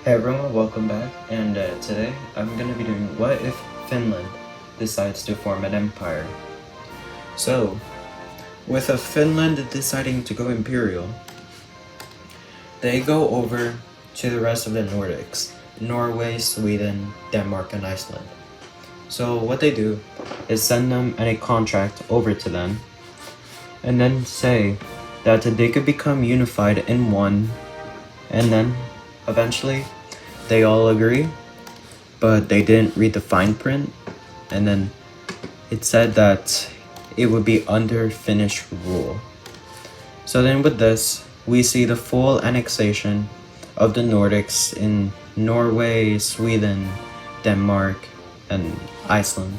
Hey everyone, welcome back, and today I'm going to be doing what if Finland decides to form an empire. So, with Finland deciding to go imperial, they go over to the rest of the Nordics, Norway, Sweden, Denmark, and Iceland. So what they do is send them a contract over to them, and then say that they could become unified in one, and then eventually they all agree, but they didn't read the fine print, and then it said that it would be under Finnish rule. So then with this, we see the full annexation of the Nordics in Norway, Sweden, Denmark, and Iceland.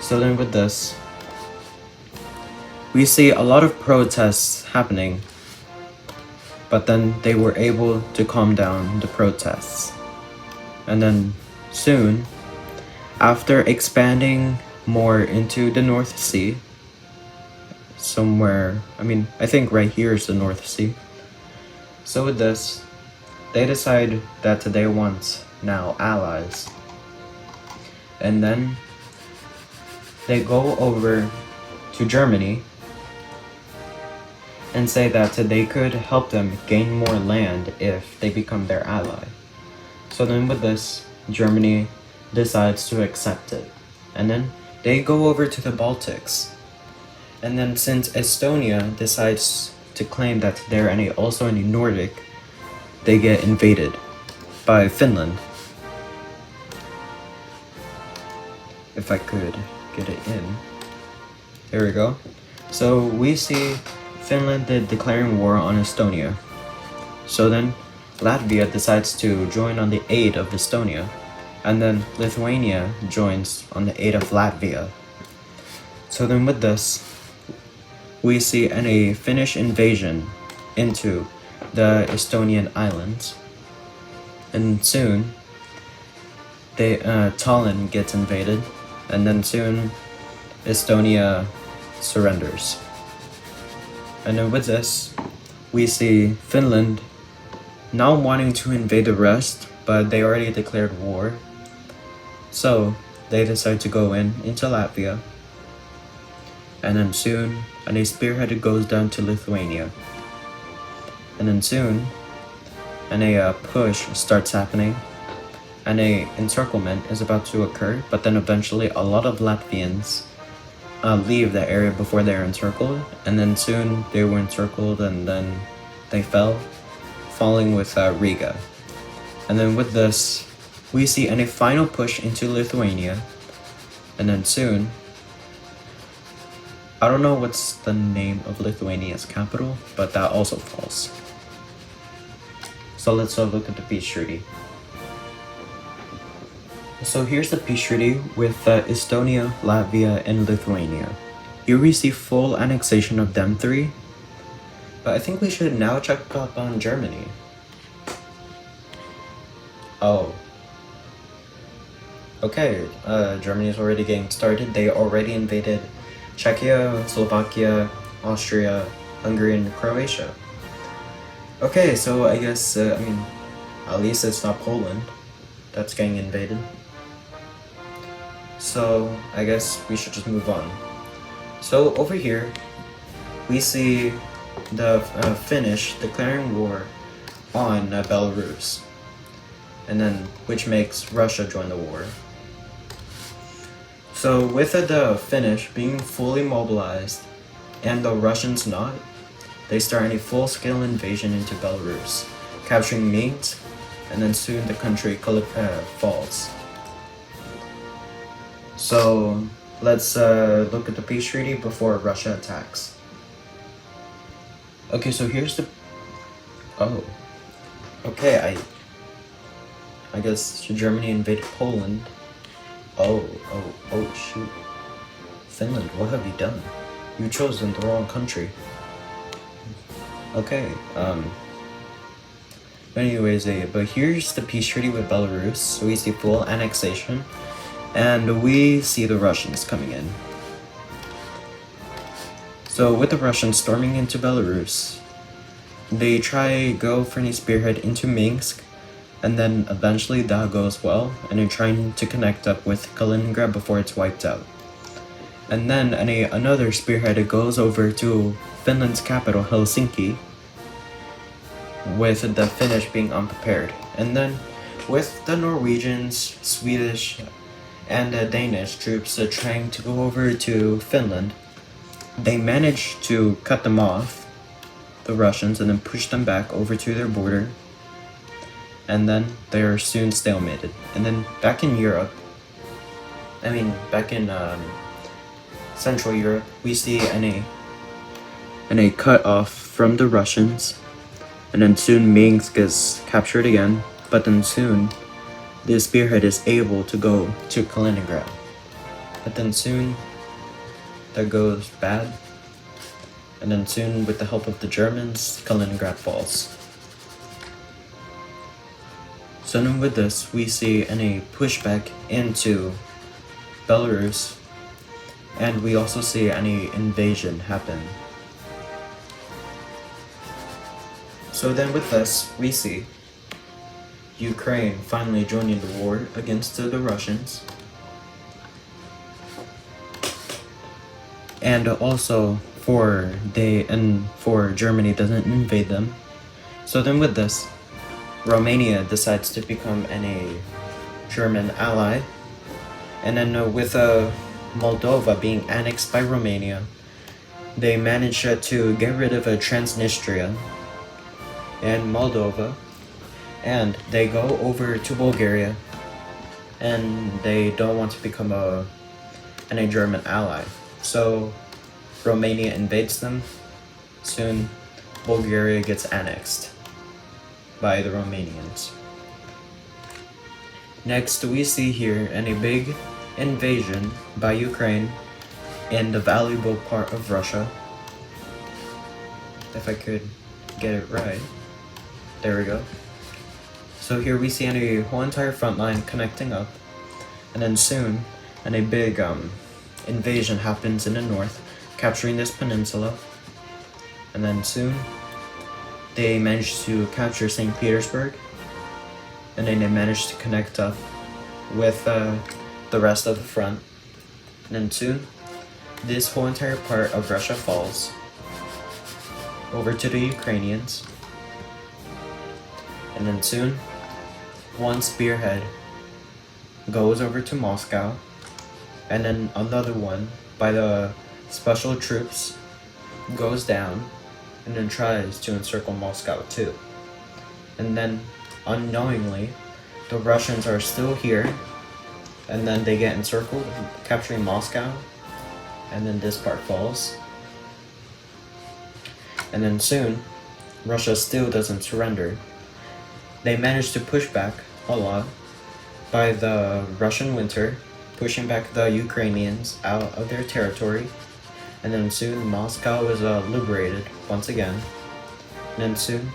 So then with this, we see a lot of protests happening, but then they were able to calm down the protests. And then soon, after expanding more into the North Sea, I think right here is the North Sea. So with this, they decide that they want now allies. And then they go over to Germany and say that they could help them gain more land if they become their ally. So then with this, Germany decides to accept it. And then they go over to the Baltics. And then since Estonia decides to claim that they're also any Nordic, they get invaded by Finland. If I could get it in. There we go. So we see Finland declaring war on Estonia. So then Latvia decides to join on the aid of Estonia, and then Lithuania joins on the aid of Latvia. So then with this, we see a Finnish invasion into the Estonian islands, and soon Tallinn gets invaded, and then soon Estonia surrenders. And then with this, we see Finland now wanting to invade the rest, but they already declared war. So they decide to go into Latvia, and then soon a spearhead goes down to Lithuania. And then soon a push starts happening, and a encirclement is about to occur, but then eventually a lot of Latvians leave the area before they're encircled, and then soon they were encircled, and then they fell, falling with Riga. And then with this, we see a final push into Lithuania, and then soon, I don't know what's the name of Lithuania's capital, but that also falls. So let's look at the peace treaty. So here's the peace treaty with Estonia, Latvia, and Lithuania. Here we see full annexation of them three, but I think we should now check up on Germany. Oh. Okay, Germany is already getting started. They already invaded Czechia, Slovakia, Austria, Hungary, and Croatia. Okay, so I guess, at least it's not Poland that's getting invaded. So I guess we should just move on. So over here, we see the Finnish declaring war on Belarus, and then which makes Russia join the war. So with the Finnish being fully mobilized and the Russians not, they start a full-scale invasion into Belarus, capturing Minsk, and then soon the country falls. So let's look at the peace treaty before Russia attacks. Okay, so here's the... Oh. Okay, I guess Germany invaded Poland. Oh, shoot. Finland, what have you done? You chose the wrong country. Okay, anyways, but here's the peace treaty with Belarus. So we see full annexation, and we see the Russians coming in. So with the Russians storming into Belarus, they go for a spearhead into Minsk, and then eventually that goes well, and they're trying to connect up with Kaliningrad before it's wiped out. And then another spearhead goes over to Finland's capital, Helsinki, with the Finnish being unprepared. And then with the Norwegians, Swedish, and Danish troops trying to go over to Finland, they managed to cut them off, the Russians, and then push them back over to their border. And then they're soon stalemated. And then back in Europe, back in Central Europe, we see a cut off from the Russians, and then soon Minsk is captured again, but then soon the spearhead is able to go to Kaliningrad. But then soon that goes bad, and then soon with the help of the Germans, Kaliningrad falls. So then with this, we see a pushback into Belarus, and we also see any invasion happen. So then with this, we see Ukraine finally joining the war against the Russians, and also for Germany doesn't invade them. So then with this, Romania decides to become a German ally, and then with Moldova being annexed by Romania, they managed to get rid of Transnistria and Moldova, and they go over to Bulgaria, and they don't want to become a German ally. So Romania invades them. Soon Bulgaria gets annexed by the Romanians. Next, we see here a big invasion by Ukraine in the valuable part of Russia. If I could get it right. There we go. So here we see a whole entire front line connecting up, and then soon a big invasion happens in the north, capturing this peninsula, and then soon they manage to capture St. Petersburg, and then they manage to connect up with the rest of the front, and then soon this whole entire part of Russia falls over to the Ukrainians, and then soon one spearhead goes over to Moscow, and then another one by the special troops goes down and then tries to encircle Moscow too. And then unknowingly the Russians are still here, and then they get encircled, capturing Moscow, and then this part falls. And then soon Russia still doesn't surrender. They manage to push back a lot by the Russian winter, pushing back the Ukrainians out of their territory, and then soon Moscow is liberated once again. And then soon,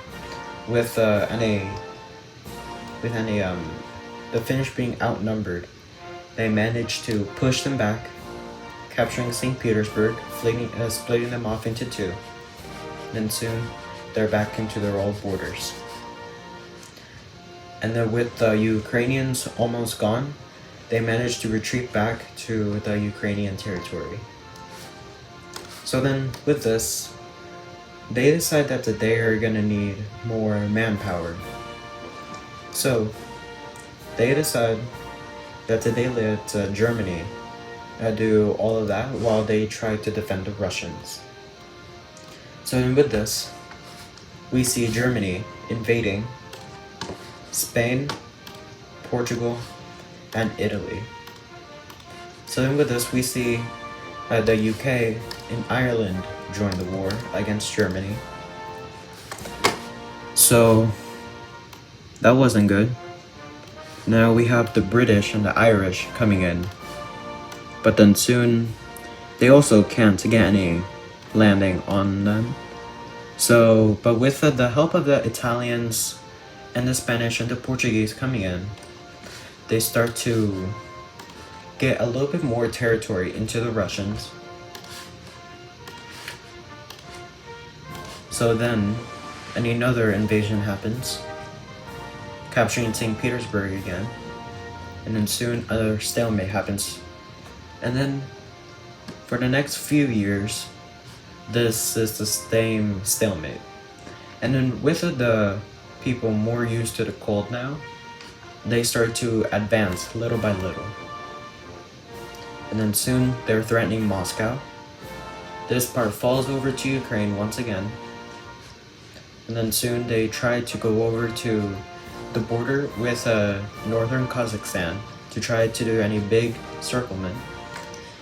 with the Finnish being outnumbered, they manage to push them back, capturing St. Petersburg, splitting them off into two. Then soon, they're back into their old borders. And then with the Ukrainians almost gone, they managed to retreat back to the Ukrainian territory. So then with this, they decide that they are gonna need more manpower. So they decide that they let Germany do all of that while they try to defend the Russians. So then with this, we see Germany invading Spain, Portugal, and Italy. So then with this, we see the UK and Ireland join the war against Germany. So that wasn't good. Now we have the British and the Irish coming in, but then soon they also can't get any landing on them. So, but with the help of the Italians and the Spanish and the Portuguese coming in, they start to get a little bit more territory into the Russians. So then another invasion happens, capturing St. Petersburg again. And then soon another stalemate happens. And then for the next few years, this is the same stalemate. And then with the people more used to the cold now, they start to advance little by little. And then soon they're threatening Moscow. This part falls over to Ukraine once again. And then soon they try to go over to the border with northern Kazakhstan to try to do any big circlement.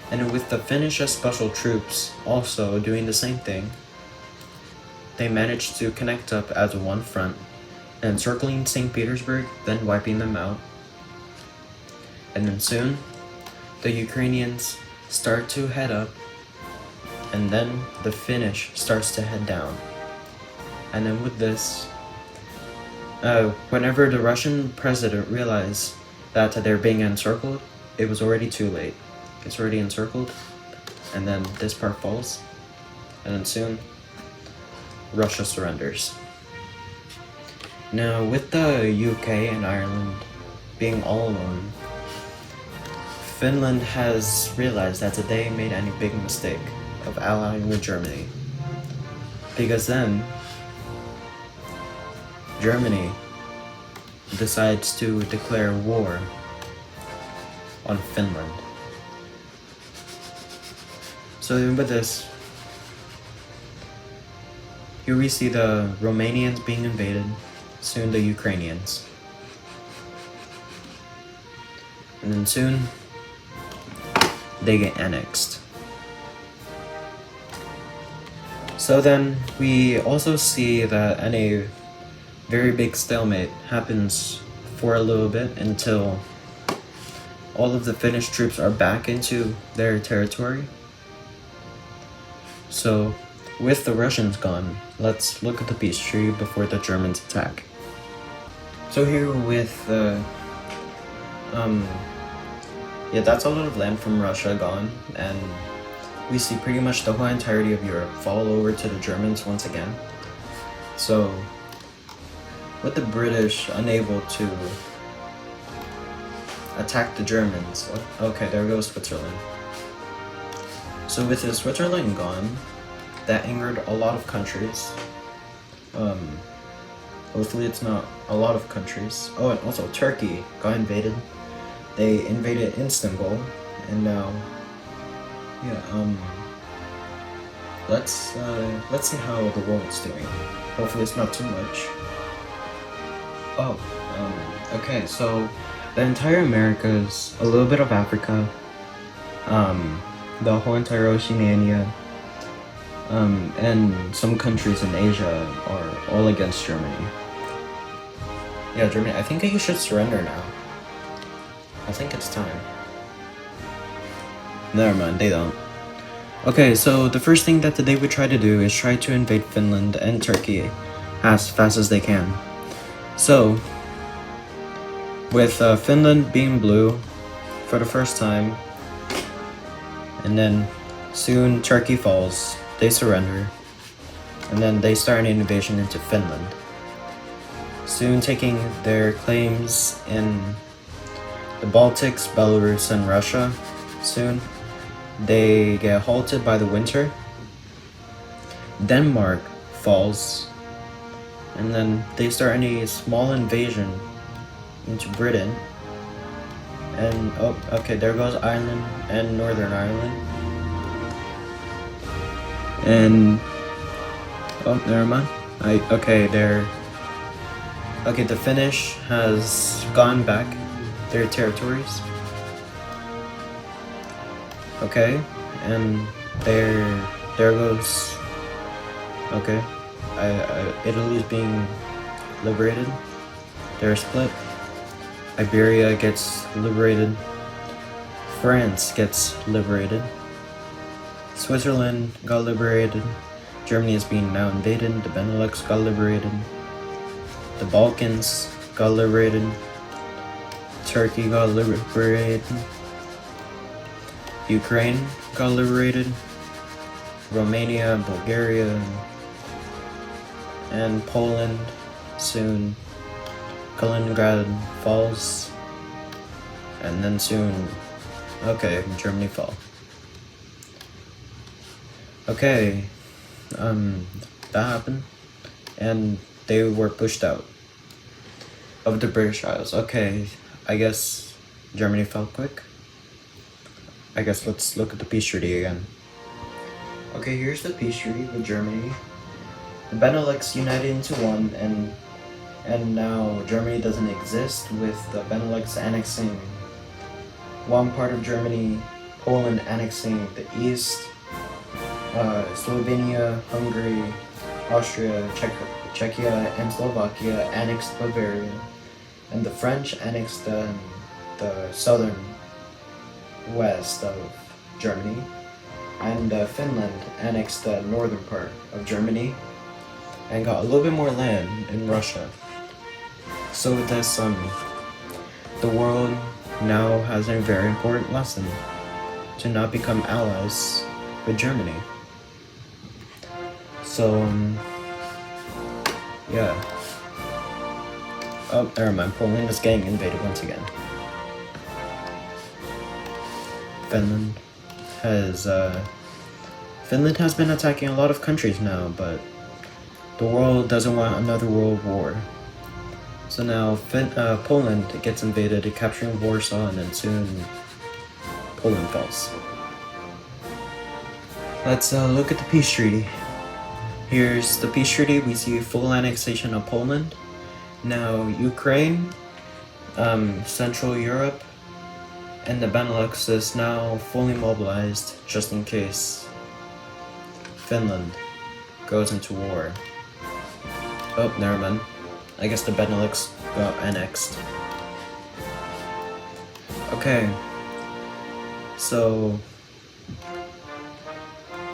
And with the Finnish special troops also doing the same thing, they managed to connect up as one front, and circling St. Petersburg, then wiping them out. And then soon, the Ukrainians start to head up, and then the Finnish starts to head down. And then with this, whenever the Russian president realized that they're being encircled, it was already too late. It's already encircled, and then this part falls, and then soon, Russia surrenders. Now, with the UK and Ireland being all alone, Finland has realized that they made any big mistake of allying with Germany. Because then, Germany decides to declare war on Finland. So with this, here we see the Romanians being invaded, soon the Ukrainians. And then soon, they get annexed. So then, we also see that a very big stalemate happens for a little bit until all of the Finnish troops are back into their territory. So, with the Russians gone, let's look at the peace treaty before the Germans attack. So here with that's a lot of land from Russia gone, and we see pretty much the whole entirety of Europe fall over to the Germans once again. So, with the British unable to attack the Germans, okay, there goes Switzerland. So with the Switzerland gone, that angered a lot of countries. Hopefully it's not a lot of countries. Oh, and also Turkey got invaded. They invaded Istanbul, and now, let's see how the world's doing. Hopefully it's not too much. Okay, so the entire Americas, a little bit of Africa, the whole entire Oceania, and some countries in Asia are all against Germany. Yeah, Germany, I think you should surrender now. I think it's time. Never mind, they don't. Okay, so the first thing that they would try to do is try to invade Finland and Turkey as fast as they can. So, with Finland being blue for the first time, and then soon Turkey falls, they surrender, and then they start an invasion into Finland, soon taking their claims in the Baltics, Belarus, and Russia. Soon they get halted by the winter. Denmark falls, and then they start any small invasion into Britain. And okay, there goes Ireland and Northern Ireland. And never mind. The Finnish has gone back their territories. Okay, and there goes. Okay, Italy's being liberated. They're split. Iberia gets liberated. France gets liberated. Switzerland got liberated. Germany is being now invaded. The Benelux got liberated. The Balkans got liberated. Turkey got liberated. Ukraine got liberated. Romania, Bulgaria, and Poland soon Kaliningrad falls, and then soon, okay, Germany fall. Okay, that happened, and they were pushed out of the British Isles. Okay, I guess Germany fell quick. I guess let's look at the peace treaty again. Okay, here's the peace treaty with Germany. The Benelux united into one, and now Germany doesn't exist, with the Benelux annexing one part of Germany, Poland annexing the east, Slovenia, Hungary, Austria, Czechia, and Slovakia annexed Bavaria, and the French annexed the southern west of Germany, and Finland annexed the northern part of Germany and got a little bit more land in Russia. So with this, the world now has a very important lesson: to not become allies with Germany. So, yeah. Oh, never mind. Poland is getting invaded once again. Finland has been attacking a lot of countries now, but the world doesn't want another world war. So now Poland gets invaded, capturing Warsaw, and then soon Poland falls. Let's look at the peace treaty. Here's the peace treaty. We see full annexation of Poland. Now Ukraine, Central Europe, and the Benelux is now fully mobilized just in case Finland goes into war. Oh, never mind. I guess the Benelux got annexed. Okay. So,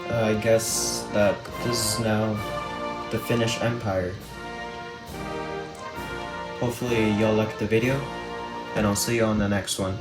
I guess that this is now the Finnish Empire. Hopefully y'all liked the video, and I'll see you on the next one.